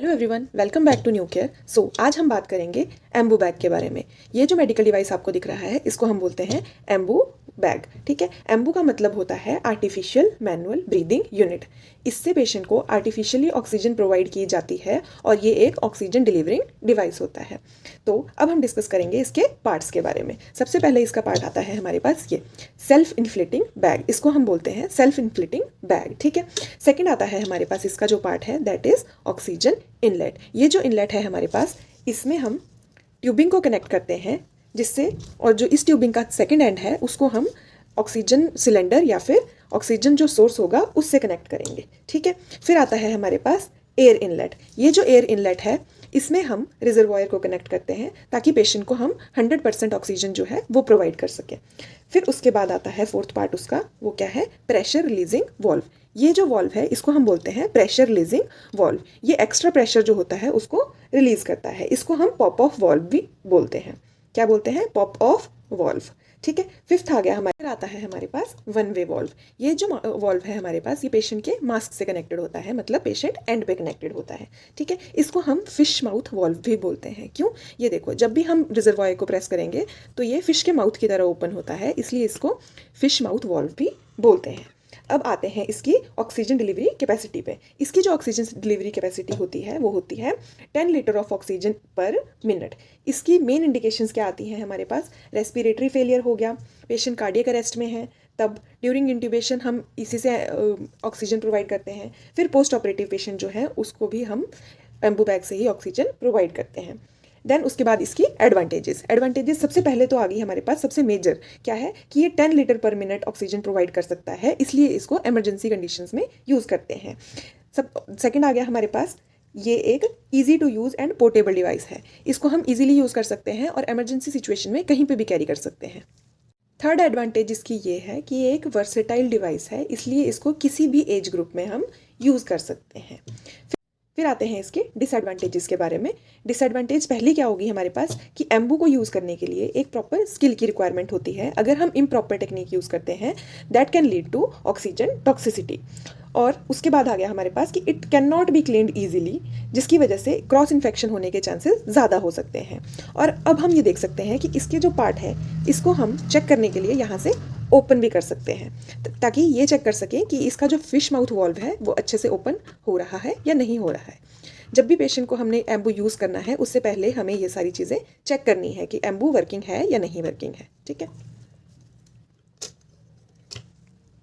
Hello everyone, welcome back to new care. आज हम बात करेंगे एम्बू बैग के बारे में। ये जो मेडिकल डिवाइस आपको दिख रहा है इसको हम बोलते हैं एम्बू बैग। ठीक है, एम्बू का मतलब होता है आर्टिफिशियल मैनुअल ब्रीदिंग यूनिट। इससे पेशेंट को आर्टिफिशियली ऑक्सीजन प्रोवाइड की जाती है और ये एक ऑक्सीजन डिलीवरिंग डिवाइस होता है। तो अब हम डिस्कस करेंगे इसके पार्ट्स के बारे में। सबसे पहले इसका पार्ट आता है हमारे पास ये सेल्फ इन्फ्लेटिंग बैग, इसको हम बोलते हैं सेल्फ इन्फ्लेटिंग बैग। ठीक है, सेकेंड आता है हमारे पास इसका जो पार्ट है दैट इज ऑक्सीजन इनलेट। ये जो इनलेट है हमारे पास, इसमें हम ट्यूबिंग को कनेक्ट करते हैं जिससे, और जो इस ट्यूबिंग का सेकेंड एंड है उसको हम ऑक्सीजन सिलेंडर या फिर ऑक्सीजन जो सोर्स होगा उससे कनेक्ट करेंगे। ठीक है, फिर आता है हमारे पास एयर इनलेट। ये जो एयर इनलेट है इसमें हम रिजर्वॉयर को कनेक्ट करते हैं ताकि पेशेंट को हम 100% ऑक्सीजन जो है वो प्रोवाइड कर सकें। फिर उसके बाद आता है फोर्थ पार्ट उसका, वो क्या है, प्रेशर रिलीजिंग वॉल्व। ये जो वॉल्व है इसको हम बोलते हैं प्रेशर रिलीजिंग वॉल्व। ये एक्स्ट्रा प्रेशर जो होता है उसको रिलीज करता है। इसको हम पॉप ऑफ वॉल्व भी बोलते हैं। क्या बोलते हैं? Pop of valve. ठीक है, फिफ्थ आ गया हमारे, आता है हमारे पास वन वे वॉल्व। ये जो वॉल्व है हमारे पास, ये पेशेंट के मास्क से कनेक्टेड होता है, मतलब पेशेंट एंड पे कनेक्टेड होता है। ठीक है, इसको हम फिश माउथ वॉल्व भी बोलते हैं। क्यों? ये देखो, जब भी हम रिजर्वॉयर को प्रेस करेंगे तो ये फिश के माउथ की तरह ओपन होता है, इसलिए इसको फिश माउथ वॉल्व भी बोलते हैं। अब आते हैं इसकी ऑक्सीजन डिलीवरी कैपेसिटी पे। इसकी जो ऑक्सीजन डिलीवरी कैपेसिटी होती है वो होती है 10 लीटर ऑफ ऑक्सीजन पर मिनट। इसकी मेन इंडिकेशंस क्या आती हैं हमारे पास? रेस्पिरेटरी फेलियर हो गया, पेशेंट कार्डियक अरेस्ट में है, तब ड्यूरिंग इंट्यूबेशन हम इसी से ऑक्सीजन प्रोवाइड करते हैं। फिर पोस्ट ऑपरेटिव पेशेंट जो है उसको भी हम एम्बू बैग से ही ऑक्सीजन प्रोवाइड करते हैं। देन उसके बाद इसकी एडवांटेजेस सबसे पहले तो आ गई हमारे पास, सबसे मेजर क्या है कि ये 10 लीटर पर मिनट ऑक्सीजन प्रोवाइड कर सकता है, इसलिए इसको इमरजेंसी कंडीशंस में यूज़ करते हैं। सेकंड आ गया हमारे पास, ये एक easy to use and portable device है। इसको हम ईजिली यूज़ कर सकते हैं और इमरजेंसी सिचुएशन में कहीं पर भी कैरी कर सकते हैं। थर्ड एडवांटेज इसकी ये है कि ये एक वर्सेटाइल डिवाइस है, इसलिए इसको किसी भी एज ग्रुप में हम यूज़ कर सकते हैं। फिर आते हैं इसके डिसएडवांटेजेस के बारे में। डिसएडवांटेज पहली क्या होगी हमारे पास कि एम्बू को यूज़ करने के लिए एक प्रॉपर स्किल की रिक्वायरमेंट होती है। अगर हम इम्प्रॉपर टेक्निक यूज़ करते हैं that can lead to oxygen toxicity. और उसके बाद आ गया हमारे पास कि it can not be cleaned easily, जिसकी वजह से क्रॉस इन्फेक्शन होने के चांसेस ज़्यादा हो सकते हैं। और अब हम ये देख सकते हैं कि इसके जो पार्ट है इसको हम चेक करने के लिए यहाँ से ओपन भी कर सकते हैं, ताकि ये चेक कर सकें कि इसका जो फिश माउथ वॉल्व है वो अच्छे से ओपन हो रहा है या नहीं हो रहा है। जब भी पेशेंट को हमने एम्बू यूज़ करना है उससे पहले हमें ये सारी चीज़ें चेक करनी है कि एम्बू वर्किंग है या नहीं वर्किंग है। ठीक है।